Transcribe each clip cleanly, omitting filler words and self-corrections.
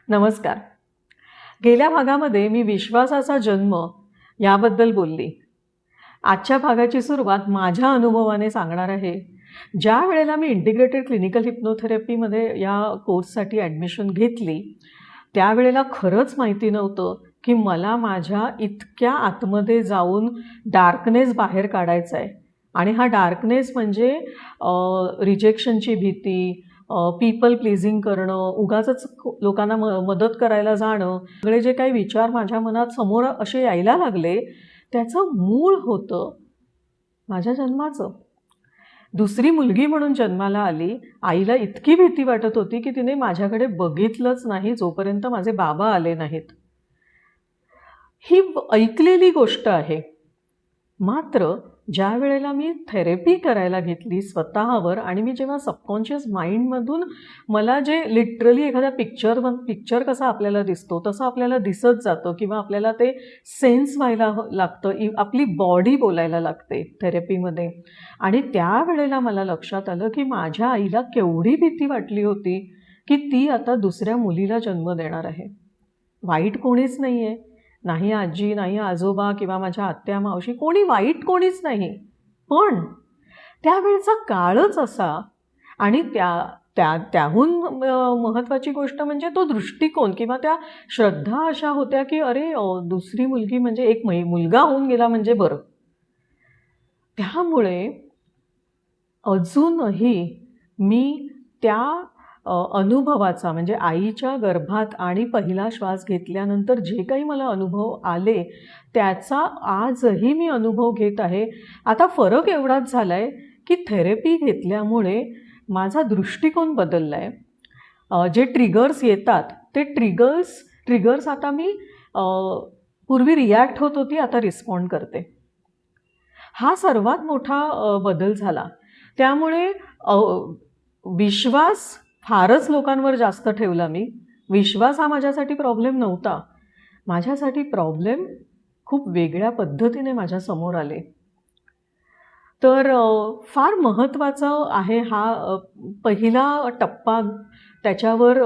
नमस्कार. गेल्या भागामध्ये मी विश्वासाचा जन्म याबद्दल बोलली. आजच्या भागाची सुरुवात माझ्या अनुभवाने सांगणार आहे. ज्या वेळेला मी इंटिग्रेटेड क्लिनिकल हिप्नोथेरपीमध्ये या कोर्ससाठी ॲडमिशन घेतली, त्यावेळेला खरंच माहिती नव्हतं की मला माझ्या इतक्या आतमध्ये जाऊन डार्कनेस बाहेर काढायचा आहे. आणि हा डार्कनेस म्हणजे रिजेक्शनची भीती, पीपल प्लीजिंग करणं, उगाचच लोकांना मदत करायला जाणं, सगळे जे काही विचार माझ्या मनात समोर असे यायला लागले, त्याचं मूळ होतं माझ्या जन्माचं. दुसरी मुलगी म्हणून जन्माला आली. आईला इतकी भीती वाटत होती की तिने माझ्याकडे बघितलंच नाही जोपर्यंत माझे बाबा आले नाहीत. ही ऐकलेली गोष्ट आहे. मात्र ज्या वेळेला मी थेरपी करायला घेतली स्वतःवर आणि मी जेव्हा सबकॉन्शियस माइंडमधून मला जे लिटरली एखादा पिक्चर कसा आपल्याला दिसतो तसं आपल्याला दिसत जातं किंवा आपल्याला ते सेन्स व्हायला लागतं, आपली बॉडी बोलायला लागते थेरपीमध्ये. आणि त्यावेळेला मला लक्षात आलं की माझ्या आईला केवढी भीती वाटली होती की ती आता दुसऱ्या मुलीला जन्म देणार आहे. वाईट कोणीच नाही आहे, नाही आजी, नाही आजोबा किंवा माझ्या आत्या मावशी, कोणी वाईट कोणीच नाही. पण त्यावेळचा काळच असा. आणि त्याहून महत्त्वाची गोष्ट म्हणजे तो दृष्टिकोन किंवा त्या श्रद्धा अशा होत्या की अरे दुसरी मुलगी म्हणजे एक मुलगा होऊन गेला म्हणजे बरं. त्यामुळे अजूनही मी त्या अनुभवाचा म्हणजे आईच्या गर्भात आणि पहिला श्वास घेतल्यानंतर जे काही मला अनुभव आले त्याचा आजही मी अनुभव घेत आहे. आता फरक एवढाच झाला आहे की थेरपी घेतल्यामुळे माझा दृष्टिकोन बदलला आहे. जे ट्रिगर्स येतात ते ट्रिगर्स आता मी पूर्वी रिॲक्ट होत होती, आता रिस्पॉन्ड करते. हा सर्वात मोठा बदल झाला. त्यामुळे विश्वास फारच लोकांवर जास्त ठेवला मी. विश्वास हा माझ्यासाठी प्रॉब्लेम नव्हता. माझ्यासाठी प्रॉब्लेम खूप वेगळ्या पद्धतीने माझ्यासमोर आले. तर फार महत्त्वाचं आहे हा पहिला टप्पा, त्याच्यावर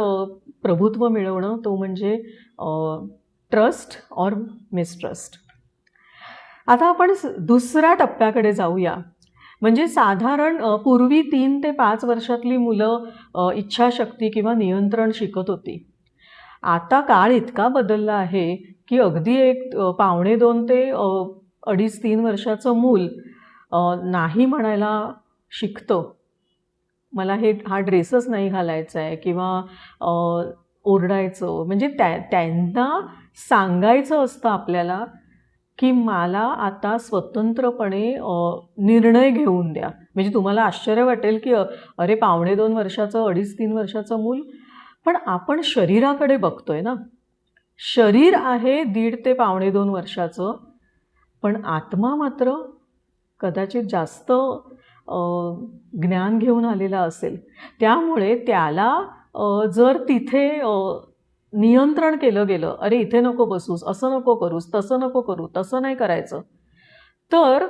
प्रभुत्व मिळवणं, तो म्हणजे ट्रस्ट और मिसट्रस्ट. आता आपण दुसऱ्या टप्प्याकडे जाऊया. म्हणजे साधारण पूर्वी 3 ते 5 वर्षातली मुलं इच्छाशक्ती किंवा नियंत्रण शिकत होती. आता काळ इतका बदलला आहे की अगदी एक 1.5-2 ते 2.5-3 वर्षाचं मूल नाही म्हणायला शिकतं. मला हा ड्रेसच नाही घालायचा आहे किंवा ओरडायचं. म्हणजे त्यांना सांगायचं असतं आपल्याला की मला आता स्वतंत्रपणे निर्णय घेऊन द्या. म्हणजे तुम्हाला आश्चर्य वाटेल की अरे 1.5-2 वर्षाचं, 2.5-3 वर्षाचं मूल. पण आपण शरीराकडे बघतोय ना. शरीर आहे 1.5 ते 1.5-2 वर्षाचं, पण आत्मा मात्र कदाचित जास्त ज्ञान घेऊन आलेला असेल. त्यामुळे त्याला जर तिथे नियंत्रण केलं गेलं, अरे इथे नको बसूस, असं नको करूस, तसं नको करू, तसं नाही करायचं, तर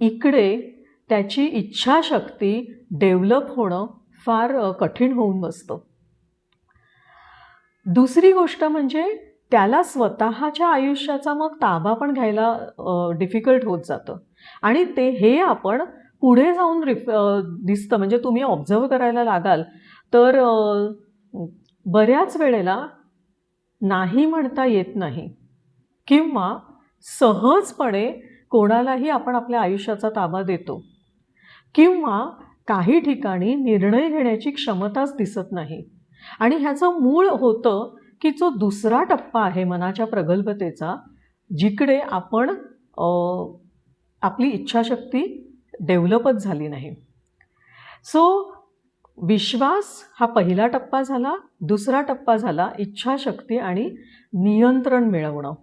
इकडे त्याची इच्छाशक्ती डेव्हलप होणं फार कठीण होऊन बसतं. दुसरी गोष्ट म्हणजे त्याला स्वतःच्या आयुष्याचा मग ताबा पण घ्यायला डिफिकल्ट होत जातं. आणि हे आपण पुढे जाऊन दिसतं. म्हणजे तुम्ही ऑब्झर्व करायला लागाल तर बऱ्याच वेळेला नाही म्हणता येत नाही किंवा सहजपणे कोणालाही आपण आपल्या आयुष्याचा ताबा देतो किंवा काही ठिकाणी निर्णय घेण्याची क्षमताच दिसत नाही. आणि ह्याचं मूळ होतं की जो दुसरा टप्पा आहे मनाच्या प्रगल्भतेचा, जिकडे आपण आपली इच्छाशक्ती डेव्हलपच झाली नाही. सो विश्वास हा पहिला टप्पा झाला. दुसरा टप्पा झाला इच्छाशक्ती आणि नियंत्रण मिळवणं.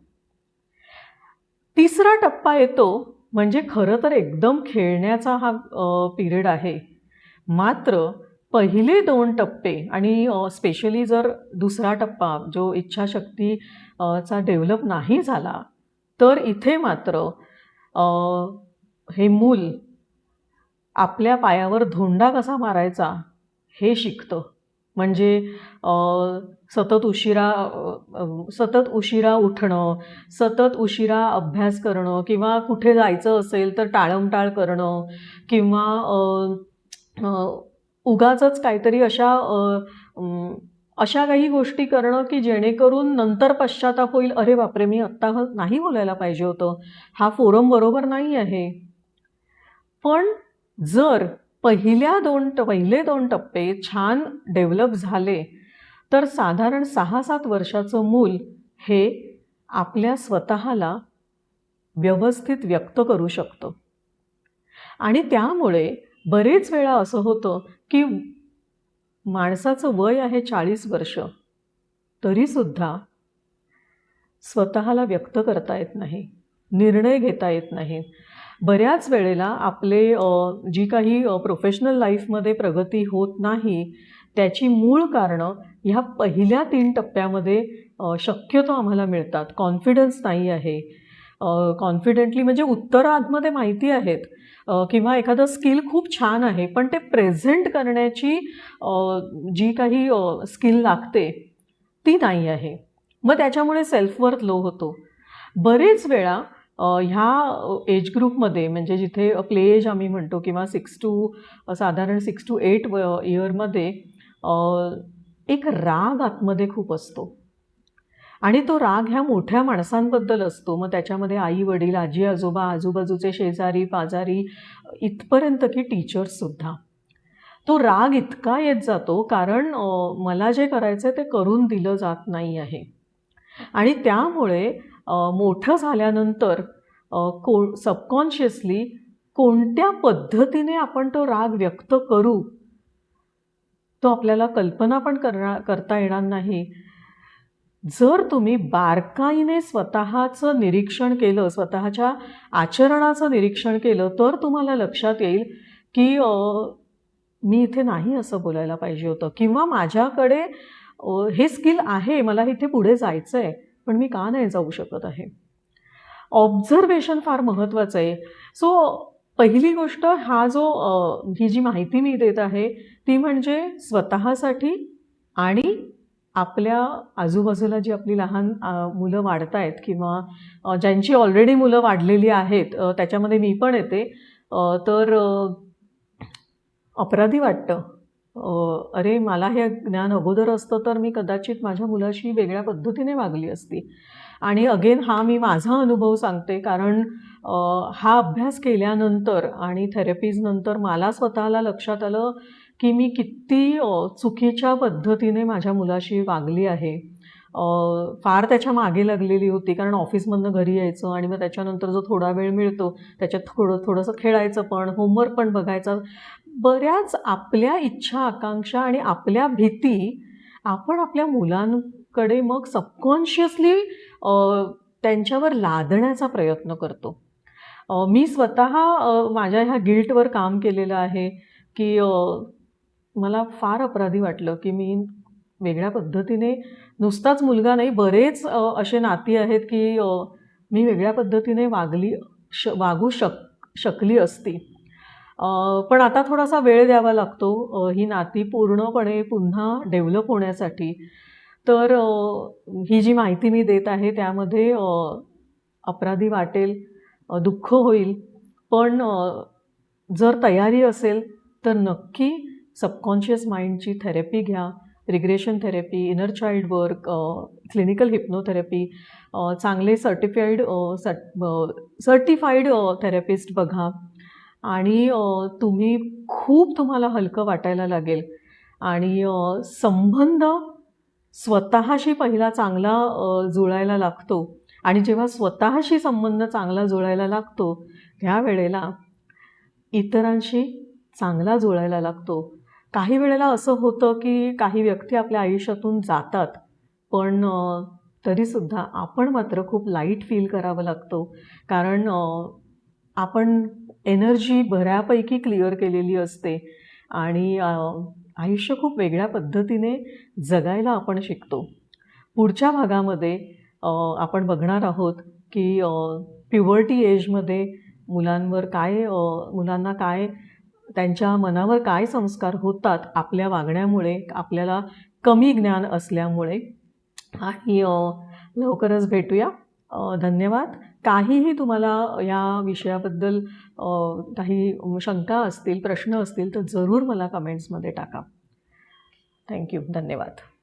तिसरा टप्पा येतो म्हणजे खरं तर एकदम खेळण्याचा हा पिरियड आहे. मात्र पहिले 2 टप्पे आणि स्पेशली जर दुसरा टप्पा जो इच्छाशक्तीचा डेव्हलप नाही झाला, तर इथे मात्र हे मूल आपल्या पायावर धोंडा कसा मारायचा हे शिकतं. म्हणजे सतत उशिरा उठणं, सतत उशिरा अभ्यास करणं किंवा कुठे जायचं असेल तर टाळमटाळ करणं किंवा उगाचच काहीतरी अशा काही गोष्टी करणं की जेणेकरून नंतर पश्चाताप होईल, अरे बापरे मी आत्ता नाही बोलायला पाहिजे होतं, हा फोरम बरोबर नाही आहे. पण जर पहिले 2 टप्पे छान डेव्हलप झाले तर साधारण 6-7 वर्षाचं मूल हे आपल्या स्वतःला व्यवस्थित व्यक्त करू शकतं. आणि त्यामुळे बरेच वेळा असं होतं की माणसाचं वय आहे 40 वर्ष, तरीसुद्धा स्वतःला व्यक्त करता येत नाही, निर्णय घेता येत नाहीत. बऱ्याच वेळेला आपले जी काही प्रोफेशनल लाईफमध्ये प्रगती होत नाही त्याची मूळ कारणं ह्या पहिल्या 3 टप्प्यामध्ये शक्यतो आम्हाला मिळतात. कॉन्फिडन्स नाही आहे, कॉन्फिडेंटली म्हणजे उत्तरं आतमध्ये माहिती आहेत किंवा एखादं स्किल खूप छान आहे पण ते प्रेझेंट करण्याची जी काही स्किल लागते ती नाही आहे. मग त्याच्यामुळे सेल्फ वर्थ लो होतो. बरेच वेळा ह्या एज ग्रुपमध्ये म्हणजे जिथे प्ले एज आम्ही म्हणतो किंवा साधारण 6 to 8 इयरमध्ये एक राग आतमध्ये खूप असतो आणि तो राग ह्या मोठ्या माणसांबद्दल असतो. मग त्याच्यामध्ये आई वडील, आजी आजोबा, आजूबाजूचे शेजारी पाजारी इथपर्यंत की टीचर्ससुद्धा. तो राग इतका येत जातो कारण मला जे करायचं आहे ते करून दिलं जात नाही आहे आणि त्यामुळे मोठं झाल्यानंतर सबकॉन्शियसली कोणत्या पद्धतीने आपण तो राग व्यक्त करू तो आपल्याला कल्पना पण करता येणार नाही. जर तुम्ही बारकाईने स्वतःचं निरीक्षण केलं, स्वतःच्या आचरणाचं निरीक्षण केलं तर तुम्हाला लक्षात येईल की मी इथे नाही असं बोलायला पाहिजे होतं किंवा माझ्याकडे हे स्किल आहे, मला इथे पुढे जायचं आहे पण मी का नाही जाऊ शकत आहे. ऑब्झर्वेशन फार महत्त्वाचं आहे. सो पहिली गोष्ट ही जी माहिती मी देत आहे ती म्हणजे स्वतःसाठी आणि आपल्या आजूबाजूला जी आपली लहान मुलं वाढत आहेत किंवा ज्यांची ऑलरेडी मुलं वाढलेली आहेत त्याच्यामध्ये मी पण येते. तर अपराधी वाटतं, अरे मला हे ज्ञान अगोदर असतं तर मी कदाचित माझ्या मुलाशी वेगळ्या पद्धतीने वागली असती. आणि अगेन हा मी माझा अनुभव सांगते कारण हा अभ्यास केल्यानंतर आणि थेरपीजनंतर मला स्वतःला लक्षात आलं की मी किती चुकीच्या पद्धतीने माझ्या मुलाशी वागली आहे. फार त्याच्या मागे लागलेली होती कारण ऑफिसमधनं घरी यायचं आणि मग त्याच्यानंतर जो थोडा वेळ मिळतो त्याच्यात थोडंसं खेळायचं पण, होमवर्क पण बघायचा. बऱ्याच आपल्या इच्छा आकांक्षा आणि आपल्या भीती आपण आपल्या मुलांकडे मग सबकॉन्शियसली त्यांच्यावर लादण्याचा प्रयत्न करतो. मी स्वतः माझ्या ह्या गिल्टवर काम केलेलं आहे की मला फार अपराधी वाटलं की मी वेगळ्या पद्धतीने नुसताच मुलगा नाही बरेच असे नाती आहेत की मी वेगळ्या पद्धतीने वागू शकली असती. पण आता थोडासा वेळ द्यावा लागतो ही नाती पूर्णपणे पुन्हा डेव्हलप होण्यासाठी. तर ही जी माहिती मी देत आहे त्यामध्ये अपराधी वाटेल, दुःख होईल, पण जर तयारी असेल तर नक्की सबकॉन्शियस माइंडची थेरपी घ्या. Regression therapy, inner child work, clinical हिप्नोथेरपी, चांगले सर्टिफाईड थेरपिस्ट बघा आणि तुम्हाला हलकं वाटायला लागेल आणि संबंध स्वतःशी पहिला चांगला जुळायला लागतो आणि जेव्हा स्वतःशी संबंध चांगला जुळायला लागतो त्यावेळेला इतरांशी चांगला जुळायला लागतो. काही वेळेला असं होतं की काही व्यक्ती आपल्या आयुष्यातून जातात पण तरीसुद्धा आपण मात्र खूप लाईट फील करावं लागतो कारण आपण एनर्जी बऱ्यापैकी क्लिअर केलेली असते आणि आयुष्य खूप वेगळ्या पद्धतीने जगायला आपण शिकतो. पुढच्या भागामध्ये आपण बघणार आहोत की प्युबर्टी एजमध्ये मुलांना काय त्यांच्या मनावर काय संस्कार होतात आपल्या वागण्यामुळे, आपल्याला कमी ज्ञान असल्यामुळे. आणि लवकरच भेटूया. धन्यवाद. काहीही तुम्हाला या विषयाबद्दल काही शंका असतील, प्रश्न असतील तर जरूर मला कमेंट्समध्ये टाका. थँक्यू. धन्यवाद.